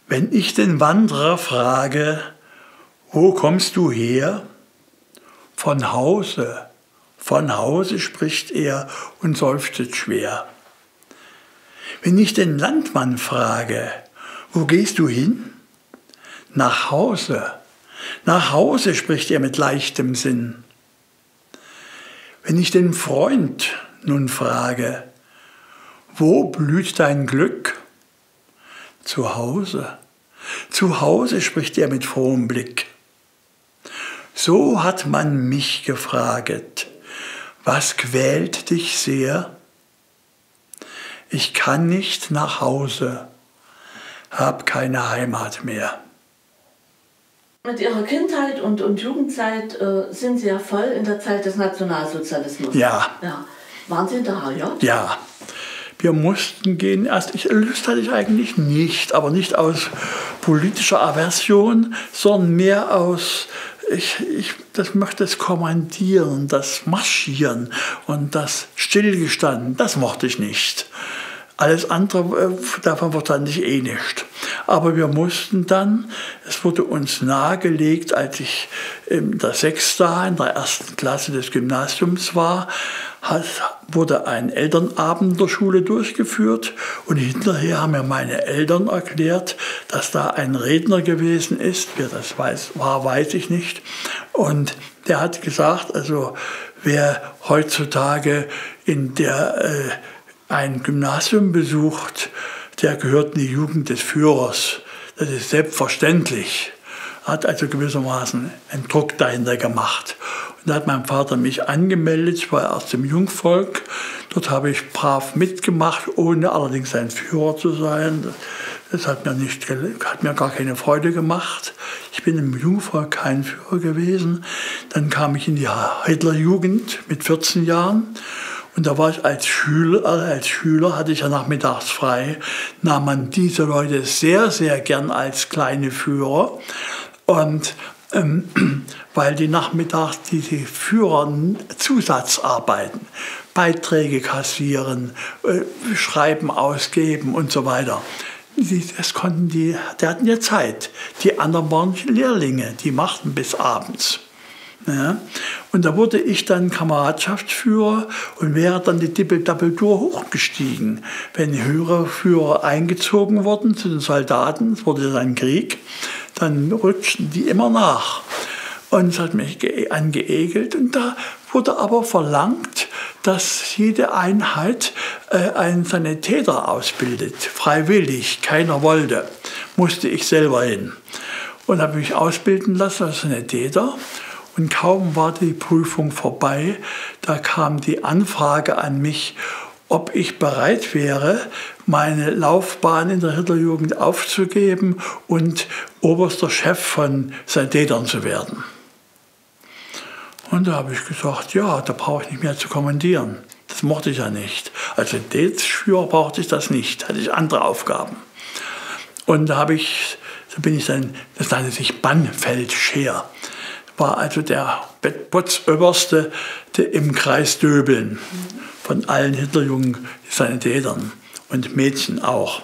Wenn ich den Wanderer frage, wo kommst du her? Von Hause spricht er und seufzet schwer. Wenn ich den Landmann frage, wo gehst du hin? Nach Hause spricht er mit leichtem Sinn. Wenn ich den Freund nun frage, wo blüht dein Glück? Zu Hause spricht er mit frohem Blick. So hat man mich gefraget, was quält dich sehr? Ich kann nicht nach Hause, hab keine Heimat mehr. Mit Ihrer Kindheit und Jugendzeit sind Sie ja voll in der Zeit des Nationalsozialismus. Ja. Waren Sie in der HJ? Ja. Wir mussten gehen. Lust hatte ich eigentlich nicht, aber nicht aus politischer Aversion, sondern mehr aus, das möchte das Kommandieren, das Marschieren und das Stillgestanden, das mochte ich nicht. Alles andere, davon verstand ich eh nicht. Aber wir mussten dann, es wurde uns nahegelegt, als ich in der 1. Klasse des Gymnasiums war, wurde ein Elternabend der Schule durchgeführt und hinterher haben mir meine Eltern erklärt, dass da ein Redner gewesen ist. Wer das weiß ich nicht. Und der hat gesagt, also wer heutzutage ein Gymnasium besucht, der gehört in die Jugend des Führers. Das ist selbstverständlich. Hat also gewissermaßen einen Druck dahinter gemacht. Und da hat mein Vater mich angemeldet, ich war erst im Jungvolk. Dort habe ich brav mitgemacht, ohne allerdings ein Führer zu sein. Das hat mir gar keine Freude gemacht. Ich bin im Jungvolk kein Führer gewesen. Dann kam ich in die Hitlerjugend mit 14 Jahren. Und da war ich als Schüler hatte ich ja nachmittags frei, nahm man diese Leute sehr, sehr gern als kleine Führer. Und weil die nachmittags diese Führer Zusatzarbeiten, Beiträge kassieren, Schreiben ausgeben und so weiter, die hatten ja Zeit. Die anderen waren Lehrlinge, die machten bis abends. Ja. Und da wurde ich dann Kameradschaftsführer und wäre dann die Dippeldappeltour hochgestiegen. Wenn höhere Führer eingezogen wurden zu den Soldaten, es wurde dann Krieg, dann rutschten die immer nach. Und es hat mich angeekelt und da wurde aber verlangt, dass jede Einheit einen Sanitäter ausbildet, freiwillig, keiner wollte, musste ich selber hin. Und habe mich ausbilden lassen als Sanitäter. Und kaum war die Prüfung vorbei, da kam die Anfrage an mich, ob ich bereit wäre, meine Laufbahn in der Hitlerjugend aufzugeben und oberster Chef von Sanitätern zu werden. Und da habe ich gesagt, ja, da brauche ich nicht mehr zu kommandieren. Das mochte ich ja nicht. Als Sanitätsführer brauchte ich das nicht, hatte ich andere Aufgaben. Und da bin ich dann, das nannte sich Bannfeldscheer. War also der Potzöberste im Kreis Döbeln von allen Hitlerjungen Sanitätern und Mädchen auch.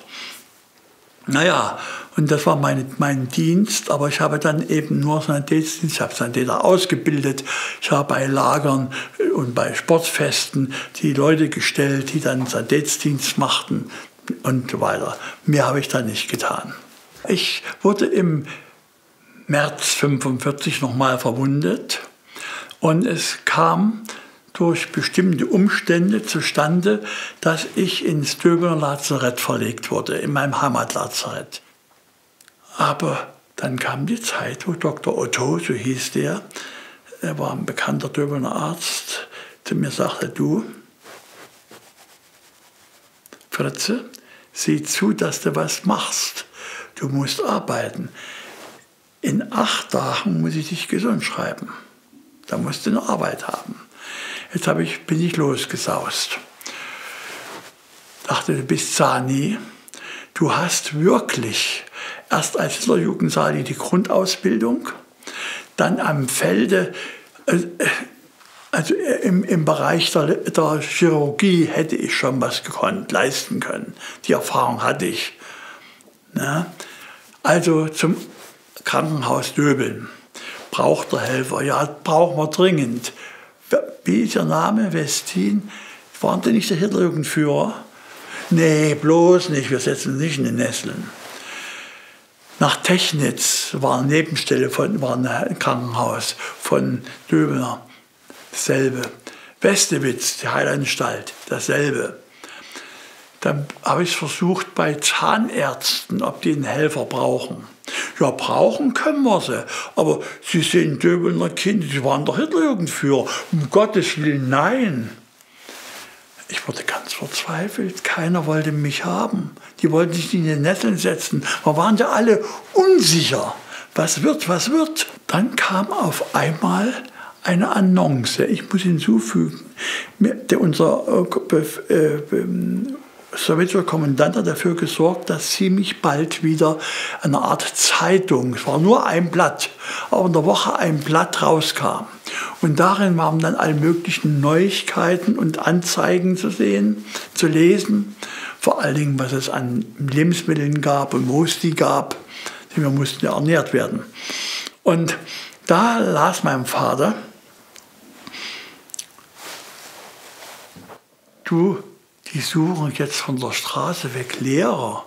Naja, und das war mein Dienst, aber ich habe dann eben nur Sanitätsdienst, ich habe Sanitäter ausgebildet, ich habe bei Lagern und bei Sportfesten die Leute gestellt, die dann Sanitätsdienst machten und so weiter. Mehr habe ich da nicht getan. Ich wurde im März 1945 nochmal verwundet und es kam durch bestimmte Umstände zustande, dass ich ins Döbeler Lazarett verlegt wurde, in meinem Heimatlazarett. Aber dann kam die Zeit, wo Dr. Otto, so hieß der war ein bekannter Döbeler Arzt, zu mir sagte, du, Fritze, sieh zu, dass du was machst. Du musst arbeiten. In 8 Tagen muss ich dich gesund schreiben. Da musst du eine Arbeit haben. Jetzt bin ich losgesaust. Dachte, du bist Zani. Du hast wirklich erst als Hitlerjugendsali die Grundausbildung, dann am Felde, also im Bereich der Chirurgie hätte ich schon was leisten können. Die Erfahrung hatte ich. Ne? Also zum Krankenhaus Döbeln. Braucht der Helfer? Ja, brauchen wir dringend. Wie ist Ihr Name? Westin? Waren Sie nicht der Hitlerjugendführer? Nee, bloß nicht, wir setzen nicht in den Nesseln. Nach Technitz war eine Nebenstelle, war ein Krankenhaus von Döbelner, dasselbe. Westewitz, die Heilanstalt, dasselbe. Dann habe ich es versucht bei Zahnärzten, ob die einen Helfer brauchen. Ja, brauchen können wir sie, aber Sie sind Döbelner Kind, Sie waren doch Hitlerjugendführer. Um Gottes Willen, nein. Ich wurde ganz verzweifelt, keiner wollte mich haben. Die wollten sich in die Nesseln setzen. Wir waren ja alle unsicher. Was wird, was wird? Dann kam auf einmal eine Annonce. Ich muss hinzufügen, unser sowjetischer Kommandant hat dafür gesorgt, dass ziemlich bald wieder eine Art Zeitung, es war nur ein Blatt, aber in der Woche ein Blatt rauskam. Und darin waren dann alle möglichen Neuigkeiten und Anzeigen zu sehen, zu lesen. Vor allen Dingen, was es an Lebensmitteln gab und wo es die gab. Wir mussten ja ernährt werden. Und da las mein Vater, die suchen jetzt von der Straße weg Lehrer.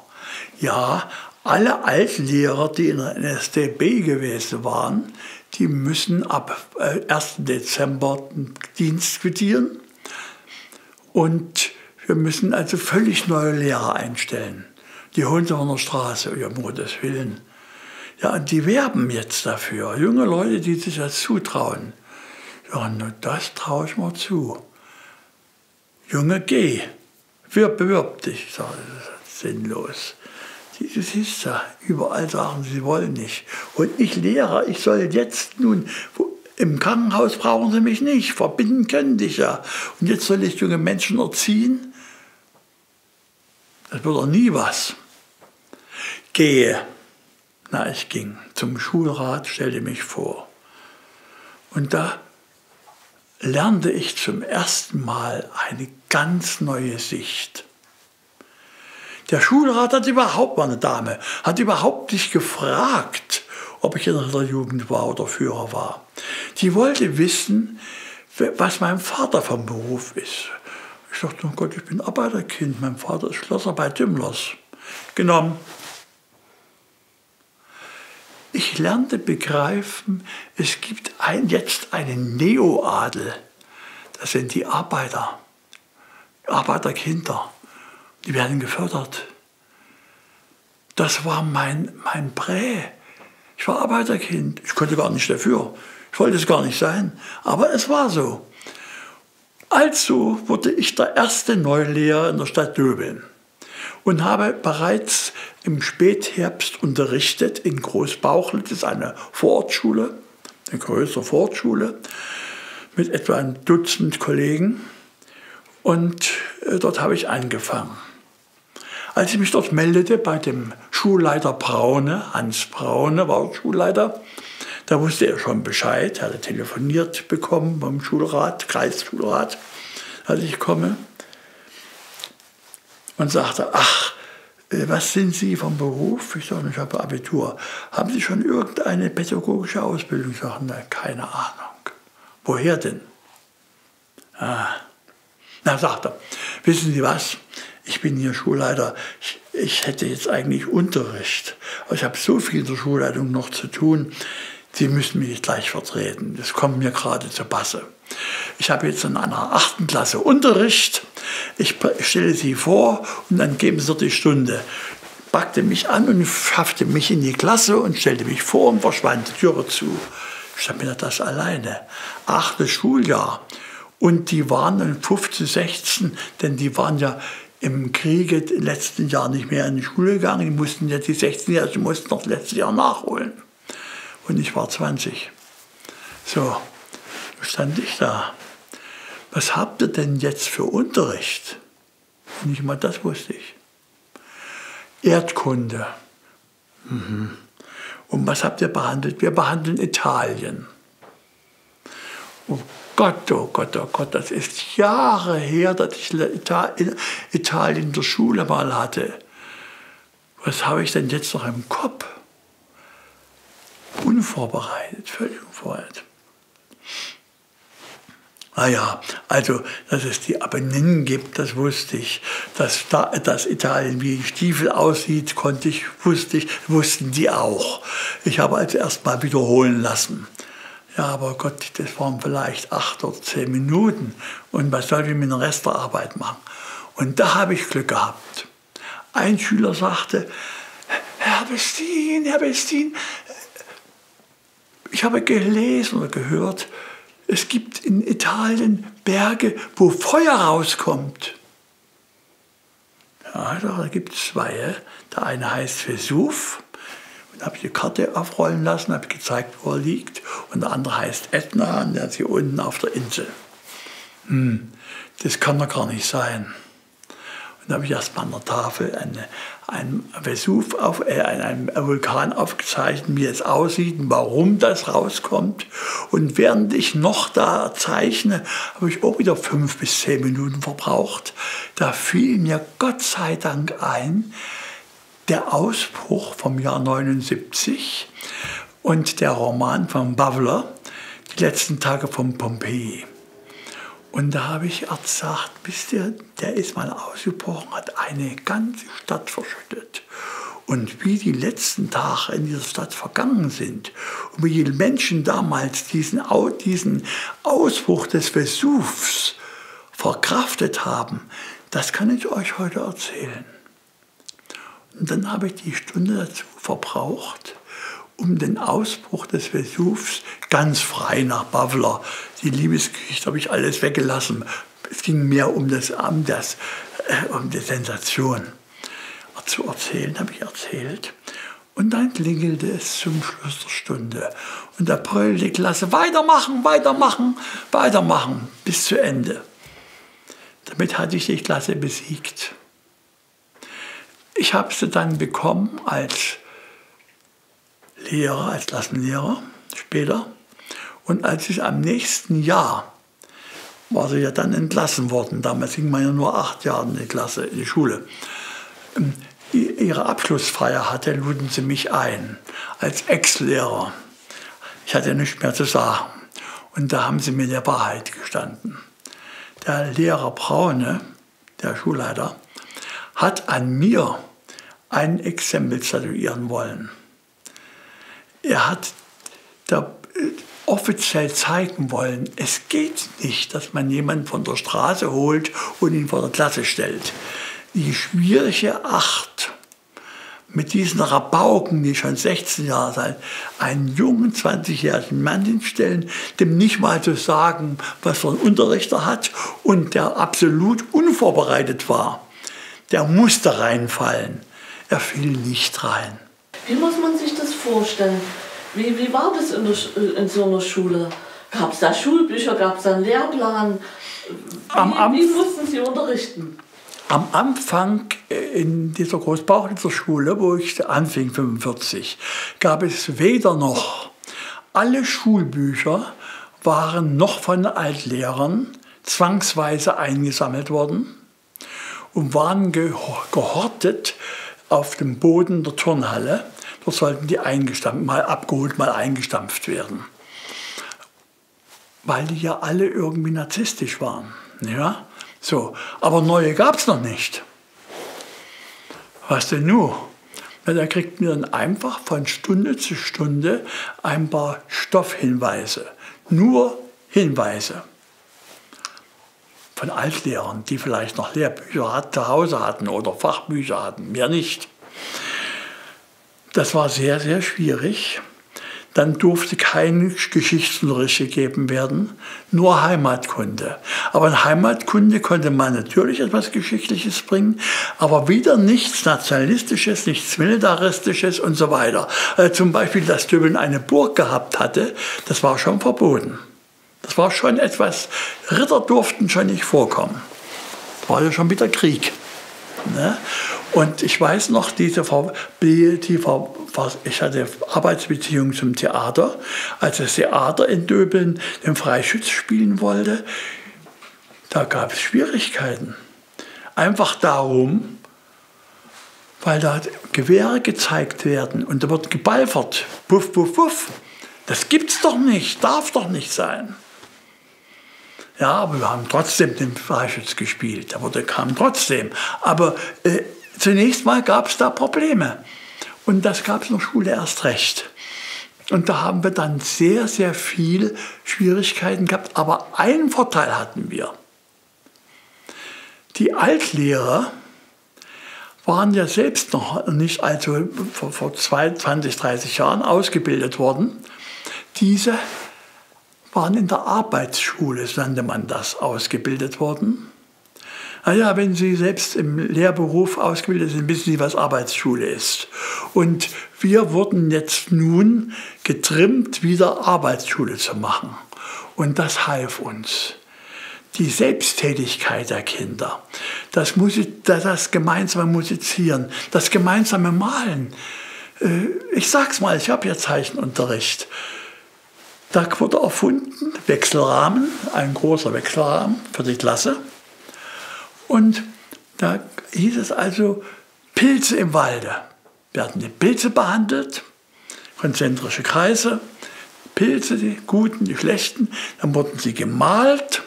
Ja, alle Altlehrer, die in der NSDAP gewesen waren, die müssen ab 1. Dezember den Dienst quittieren. Und wir müssen also völlig neue Lehrer einstellen. Die holen sie von der Straße, ja, um Gottes Willen. Ja, und die werben jetzt dafür. Junge Leute, die sich das zutrauen. Ja, nur das traue ich mir zu. Junge, geh. Bewirb dich. Ich sage, das ist sinnlos. Das ist ja, überall sagen sie wollen nicht. Und ich Lehrer, ich soll jetzt nun, im Krankenhaus brauchen sie mich nicht, verbinden können dich ja. Und jetzt soll ich junge Menschen erziehen? Das wird doch nie was. Gehe. Na, ich ging zum Schulrat, stellte mich vor. Und da lernte ich zum ersten Mal eine ganz neue Sicht. Der Schulrat hat überhaupt, war eine Dame, hat überhaupt nicht gefragt, ob ich in der Jugend war oder Führer war. Die wollte wissen, was mein Vater vom Beruf ist. Ich dachte, oh Gott, ich bin Arbeiterkind, mein Vater ist Schlosser bei Tümmlers. Genommen. Ich lernte begreifen, es gibt jetzt einen Neoadel. Das sind die Arbeiter, Arbeiterkinder. Die werden gefördert. Das war mein Prä. Ich war Arbeiterkind. Ich konnte gar nicht dafür. Ich wollte es gar nicht sein. Aber es war so. Also wurde ich der erste Neulehrer in der Stadt Döbeln und habe bereits im Spätherbst unterrichtet in Großbauchle. Das ist eine Vorortschule, eine größere Vorortschule mit etwa ein Dutzend Kollegen. Und dort habe ich angefangen. Als ich mich dort meldete bei dem Schulleiter Braune, Hans Braune war Schulleiter, da wusste er schon Bescheid, er hatte telefoniert bekommen beim Schulrat, Kreisschulrat, als ich komme, und sagte, ach, was sind Sie vom Beruf? Ich sage, ich habe Abitur. Haben Sie schon irgendeine pädagogische Ausbildung? Ich sage, na, keine Ahnung. Woher denn? Ah. Na, sagt er, wissen Sie was? Ich bin hier Schulleiter, ich hätte jetzt eigentlich Unterricht, aber ich habe so viel in der Schulleitung noch zu tun, Sie müssen mich gleich vertreten, das kommt mir gerade zu Passe. Ich habe jetzt in einer 8. Klasse Unterricht, ich stelle Sie vor und dann geben Sie die Stunde. Packte mich an und schaffte mich in die Klasse und stellte mich vor und verschwand die Türe zu. Ich stand mir das alleine, 8. Schuljahr. Und die waren dann 15, 16, denn die waren ja im Kriege im letzten Jahr nicht mehr in die Schule gegangen. Die mussten ja die 16-Jährigen, die mussten noch letztes Jahr nachholen. Und ich war 20. So, stand ich da. Was habt ihr denn jetzt für Unterricht? Und nicht mal das wusste ich. Erdkunde. Mhm. Und was habt ihr behandelt? Wir behandeln Italien. Oh Gott, oh Gott, oh Gott, das ist Jahre her, dass ich Italien in der Schule mal hatte. Was habe ich denn jetzt noch im Kopf? unvorbereitet, völlig unvorbereitet. Naja, also, dass es die Apenninen gibt, das wusste ich. Dass Italien wie Stiefel aussieht, wussten die auch. Ich habe also erst mal wiederholen lassen. Ja, aber Gott, das waren vielleicht 8 oder 10 Minuten. Und was soll ich mit dem Rest der Arbeit machen? Und da habe ich Glück gehabt. Ein Schüler sagte, Herr Bestin, ich habe gelesen oder gehört, es gibt in Italien Berge, wo Feuer rauskommt. Ja, da gibt es 2. Der eine heißt Vesuv. Und habe ich die Karte aufrollen lassen, habe gezeigt, wo er liegt. Und der andere heißt Ätna, und der ist hier unten auf der Insel. Das kann doch gar nicht sein. Und da habe ich erst mal an der Tafel einen Vulkan aufgezeichnet, wie es aussieht und warum das rauskommt. Und während ich noch da zeichne, habe ich auch wieder 5 bis 10 Minuten verbraucht. Da fiel mir Gott sei Dank ein, der Ausbruch vom Jahr 79 und der Roman von Bavler, Die letzten Tage von Pompeji. Und da habe ich gesagt, wisst ihr, der ist mal ausgebrochen, hat eine ganze Stadt verschüttet. Und wie die letzten Tage in dieser Stadt vergangen sind und wie die Menschen damals diesen Ausbruch des Vesuvs verkraftet haben, das kann ich euch heute erzählen. Und dann habe ich die Stunde dazu verbraucht, um den Ausbruch des Vesuvs ganz frei nach Bavler. Die Liebesgeschichte habe ich alles weggelassen. Es ging mehr um die Sensation. Zu erzählen habe ich erzählt. Und dann klingelte es zum Schluss der Stunde. Und da brüllte die Klasse, weitermachen, bis zu Ende. Damit hatte ich die Klasse besiegt. Ich habe sie dann bekommen als Lehrer, als Klassenlehrer später. Und als ich am nächsten Jahr, war sie ja dann entlassen worden, damals ging man ja nur 8 Jahre in die Schule, ihre Abschlussfeier hatte, luden sie mich ein, als Ex-Lehrer. Ich hatte nichts mehr zu sagen. Und da haben sie mir der Wahrheit gestanden. Der Lehrer Braune, der Schulleiter, hat an mir ein Exempel statuieren wollen. Er hat da offiziell zeigen wollen, es geht nicht, dass man jemanden von der Straße holt und ihn vor der Klasse stellt. Die schwierige 8 mit diesen Rabauken, die schon 16 Jahre sind, einen jungen 20-jährigen Mann hinstellen, dem nicht mal zu sagen, was für einen Unterricht er hat und der absolut unvorbereitet war. Der musste reinfallen. Er fiel nicht rein. Wie muss man sich das vorstellen? Wie war das in so einer Schule? Gab es da Schulbücher, gab es da einen Lehrplan? Wie mussten Sie unterrichten? Am Anfang in dieser Großbauchitzer Schule, wo ich anfing, 1945, gab es weder noch. Alle Schulbücher waren noch von Altlehrern zwangsweise eingesammelt worden und waren gehortet auf dem Boden der Turnhalle. Dort sollten die mal abgeholt, mal eingestampft werden. Weil die ja alle irgendwie narzisstisch waren. Ja? So. Aber neue gab es noch nicht. Was denn nur? Na, da kriegt man dann einfach von Stunde zu Stunde ein paar Stoffhinweise. Nur Hinweise. Von Altlehrern, die vielleicht noch Lehrbücher zu Hause hatten oder Fachbücher hatten, mehr nicht. Das war sehr, sehr schwierig. Dann durfte kein Geschichtsunterricht gegeben werden, nur Heimatkunde. Aber in Heimatkunde konnte man natürlich etwas Geschichtliches bringen, aber wieder nichts Nationalistisches, nichts Militaristisches und so weiter. Zum Beispiel, dass Döbeln eine Burg gehabt hatte, das war schon verboten. Das war schon etwas, Ritter durften schon nicht vorkommen. Das war ja schon wieder Krieg. Ne? Und ich weiß noch, ich hatte Arbeitsbeziehungen zum Theater. Als das Theater in Döbeln den Freischütz spielen wollte, da gab es Schwierigkeiten. Einfach darum, weil da Gewehre gezeigt werden und da wird geballert. Puff, puff, puff. Das gibt's doch nicht, darf doch nicht sein. Ja, aber wir haben trotzdem den Freischütz gespielt, der kam trotzdem. Aber zunächst mal gab es da Probleme. Und das gab es in der Schule erst recht. Und da haben wir dann sehr, sehr viel Schwierigkeiten gehabt. Aber einen Vorteil hatten wir. Die Altlehrer waren ja selbst noch nicht, also vor 20, 30 Jahren ausgebildet worden. Diese waren in der Arbeitsschule, so nannte man das, ausgebildet worden. Naja, wenn Sie selbst im Lehrberuf ausgebildet sind, wissen Sie, was Arbeitsschule ist. Und wir wurden jetzt nun getrimmt, wieder Arbeitsschule zu machen. Und das half uns. Die Selbsttätigkeit der Kinder, das gemeinsame Musizieren, das gemeinsame Malen. Ich sag's mal, ich habe ja Zeichenunterricht. Da wurde erfunden, Wechselrahmen, ein großer Wechselrahmen für die Klasse. Und da hieß es also Pilze im Walde. Wir hatten die Pilze behandelt, konzentrische Kreise, Pilze, die guten, die schlechten. Dann wurden sie gemalt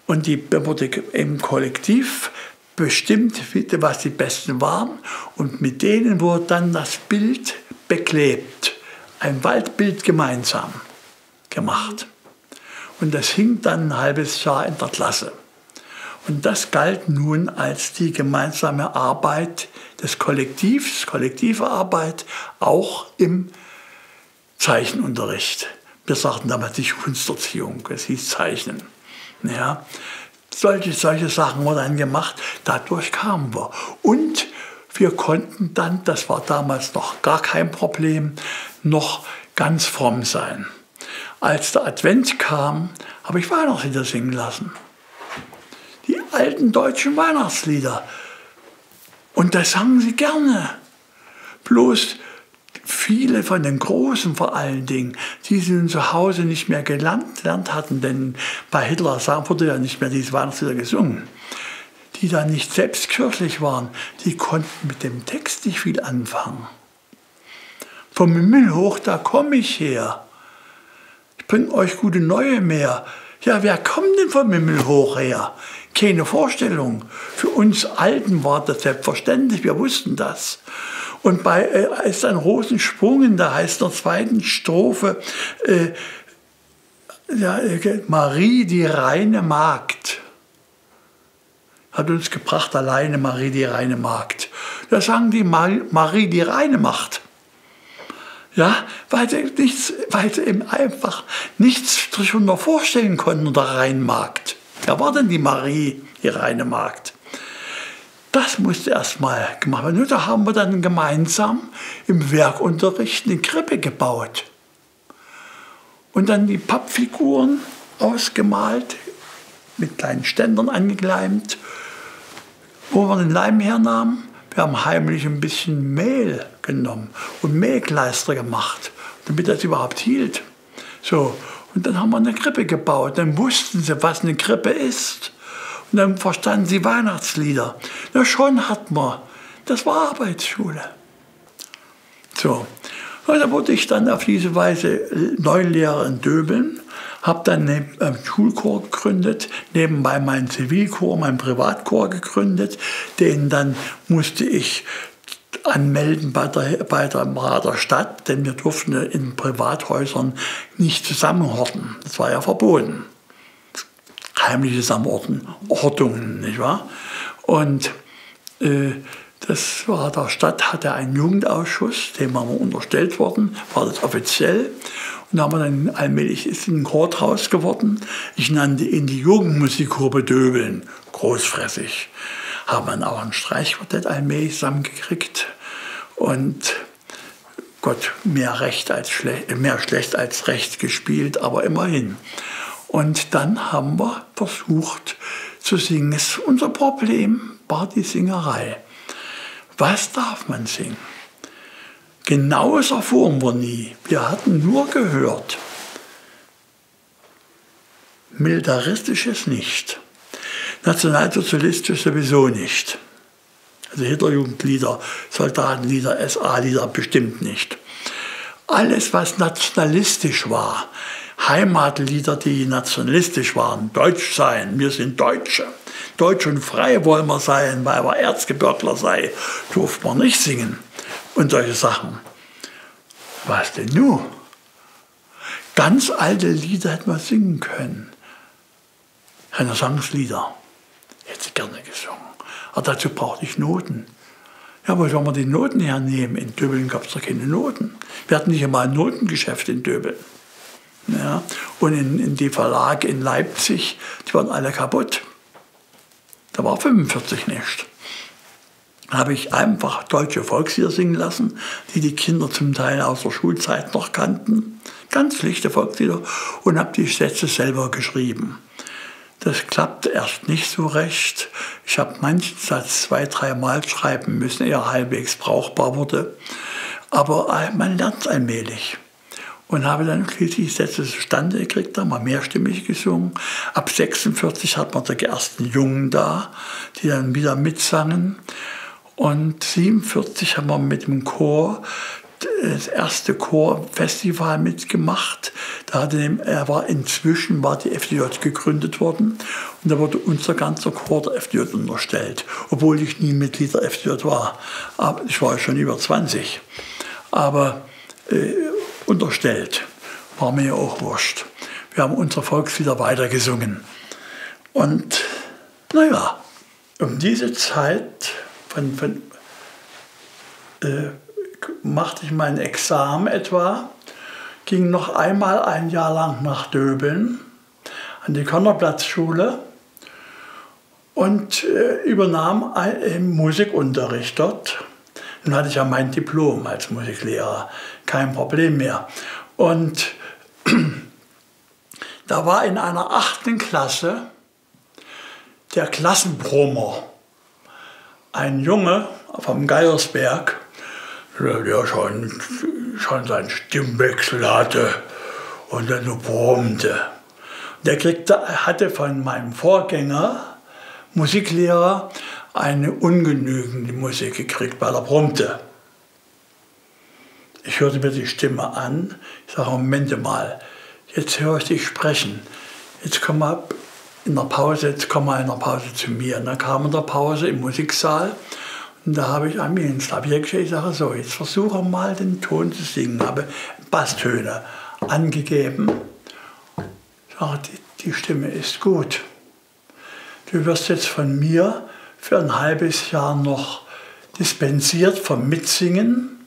und da wurde im Kollektiv bestimmt, was die besten waren. Und mit denen wurde dann das Bild beklebt, ein Waldbild gemeinsam gemacht. Und das hing dann ein halbes Jahr in der Klasse. Und das galt nun als die gemeinsame Arbeit des Kollektivs, kollektive Arbeit, auch im Zeichenunterricht. Wir sagten damals nicht Kunsterziehung, es hieß Zeichnen. Ja, solche Sachen wurden dann gemacht, dadurch kamen wir. Und wir konnten dann, das war damals noch gar kein Problem, noch ganz fromm sein. Als der Advent kam, habe ich Weihnachtslieder singen lassen. Die alten deutschen Weihnachtslieder. Und das sangen sie gerne. Bloß viele von den Großen vor allen Dingen, die sie zu Hause nicht mehr gelernt hatten, denn bei Hitler wurde ja nicht mehr diese Weihnachtslieder gesungen, die dann nicht selbst kirchlich waren, die konnten mit dem Text nicht viel anfangen. Vom Himmel hoch, da komme ich her. Ich bringe euch gute Neue mehr. Ja, wer kommt denn vom Himmel hoch her? Keine Vorstellung. Für uns Alten war das selbstverständlich, wir wussten das. Und ist ein Rosensprung, da heißt in der zweiten Strophe, Marie, die reine Magd, hat uns gebracht, alleine Marie, die reine Magd. Da sagen die Marie, die reine Macht. Ja, weil sie eben einfach nichts darunter vorstellen konnten unter reinen Magd. Wer war denn die Marie, die reine Magd? Das musste erst mal gemacht werden. Und da haben wir dann gemeinsam im Werkunterricht eine Krippe gebaut. Und dann die Pappfiguren ausgemalt, mit kleinen Ständern angekleimt, wo wir den Leim hernahmen. Wir haben heimlich ein bisschen Mehl genommen und Mehlkleister gemacht, damit das überhaupt hielt. So, und dann haben wir eine Krippe gebaut. Dann wussten sie, was eine Krippe ist. Und dann verstanden sie Weihnachtslieder. Na schon hatten wir. Das war Arbeitsschule. So, und da wurde ich dann auf diese Weise Neulehrer in Döbeln, habe dann einen Schulchor gegründet, nebenbei meinen Zivilchor, meinen Privatchor gegründet. Den dann musste ich anmelden bei der Stadt, denn wir durften in Privathäusern nicht zusammenhorten. Das war ja verboten. Heimliche Zusammenhortungen, nicht wahr? Und das war der Stadt, hatte einen Jugendausschuss, dem waren wir unterstellt worden, war das offiziell. Und da haben wir dann allmählich ist ein Chor draus geworden. Ich nannte ihn die Jugendmusikgruppe Döbeln, großfressig. Haben dann auch ein Streichquartett allmählich zusammengekriegt. Und Gott, mehr schlecht als recht gespielt, aber immerhin. Und dann haben wir versucht zu singen. Unser Problem war die Singerei. Was darf man singen? Genaues erfuhren wir nie. Wir hatten nur gehört. Militaristisches nicht. Nationalsozialistisch sowieso nicht. Also Hitlerjugendlieder, Soldatenlieder, SA-Lieder bestimmt nicht. alles, was nationalistisch war, Heimatlieder, die nationalistisch waren, Deutsch sein, wir sind Deutsche, deutsch und frei wollen wir sein, weil wir Erzgebirgler sei, durfte man nicht singen und solche Sachen. Was denn nun? Ganz alte Lieder hätten wir singen können. Renaissancelieder. Hätte ich gerne gesungen. Aber dazu brauchte ich Noten. Ja, wo soll man die Noten hernehmen? In Döbeln gab es doch keine Noten. Wir hatten nicht einmal ein Notengeschäft in Döbeln. Ja, und in die Verlage in Leipzig, die waren alle kaputt. Da war 45 nicht. Da habe ich einfach deutsche Volkslieder singen lassen, die die Kinder zum Teil aus der Schulzeit noch kannten. Ganz schlichte Volkslieder. Und habe die Sätze selber geschrieben. Das klappte erst nicht so recht. Ich habe manchen Satz 2-3 Mal schreiben müssen, eher halbwegs brauchbar wurde. Aber man lernt es allmählich. Und habe dann schließlich Sätze zustande gekriegt, haben wir mehrstimmig gesungen. Ab 46 hat man die ersten Jungen da, die dann wieder mitsangen. Und 47 haben wir mit dem Chor das erste Chorfestival mitgemacht. Inzwischen war die FDJ gegründet worden und da wurde unser ganzer Chor der FDJ unterstellt, obwohl ich nie Mitglied der FDJ war. Aber ich war schon über 20. Aber unterstellt, war mir ja auch wurscht. Wir haben unsere Volkslieder weitergesungen. Und naja, um diese Zeit machte ich mein Examen etwa, ging noch einmal ein Jahr lang nach Döbeln an die Konnerplatzschule und übernahm Musikunterricht dort. Nun hatte ich ja mein Diplom als Musiklehrer, kein Problem mehr. Und da war in einer 8. Klasse der Klassenbrummer, ein Junge vom Geiersberg, der schon seinen Stimmwechsel hatte und dann so brummte. Der hatte von meinem Vorgänger, Musiklehrer, eine ungenügende Musik gekriegt, weil er brummte. Ich hörte mir die Stimme an, ich sage, Moment mal, jetzt höre ich dich sprechen. Jetzt komm mal in der Pause zu mir. Und dann kam in der Pause im Musiksaal und da habe ich an mir ins Klavier gestellt. Ich sage so, jetzt versuche mal den Ton zu singen. Habe Basstöne angegeben. Ich sage, die Stimme ist gut. Du wirst jetzt von mir für ein halbes Jahr noch dispensiert vom Mitsingen.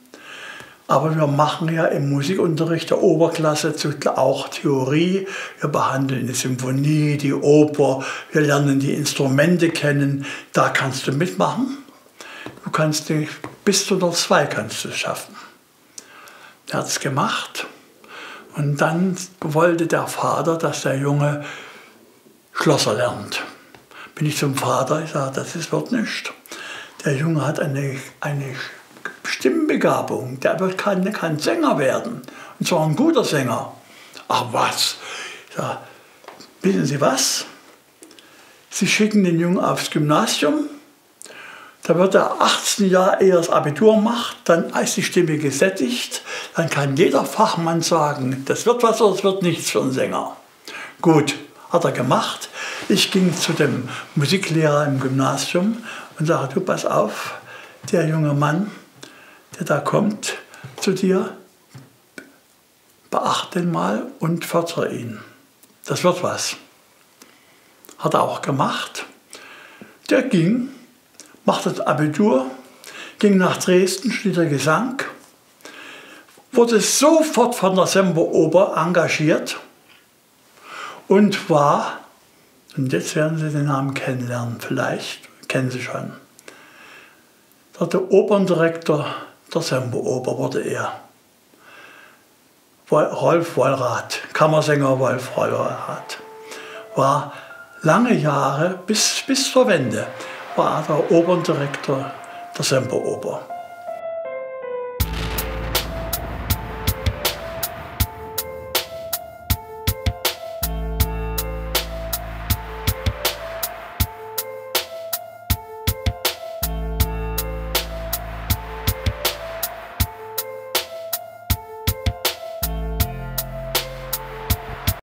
Aber wir machen ja im Musikunterricht der Oberklasse auch Theorie. Wir behandeln die Symphonie, die Oper, wir lernen die Instrumente kennen. Da kannst du mitmachen. Du kannst bis zu der 2 kannst du es schaffen. Er hat es gemacht. Und dann wollte der Vater, dass der Junge Schlosser lernt. Bin ich zum Vater, ich sage, wird nicht. Der Junge hat eine Stimmbegabung, der kann Sänger werden. Und zwar ein guter Sänger. Ach was? Ich sage, wissen Sie was? Sie schicken den Jungen aufs Gymnasium, da wird er 18 Jahre, ehe er das Abitur macht, dann ist die Stimme gesättigt, dann kann jeder Fachmann sagen, das wird was oder das wird nichts für einen Sänger. Gut, hat er gemacht. Ich ging zu dem Musiklehrer im Gymnasium und sage, du pass auf, der junge Mann, der da kommt zu dir, beachte ihn mal und fördere ihn. Das wird was. Hat er auch gemacht. Der ging, machte das Abitur, ging nach Dresden, studierte Gesang, wurde sofort von der Semperoper engagiert und war, und jetzt werden Sie den Namen kennenlernen, vielleicht kennen Sie schon, der Operndirektor der Semperoper wurde er. Rolf Wollrath, Kammersänger Rolf Wollrath, war lange Jahre, bis zur Wende, war er der Operndirektor der Semperoper.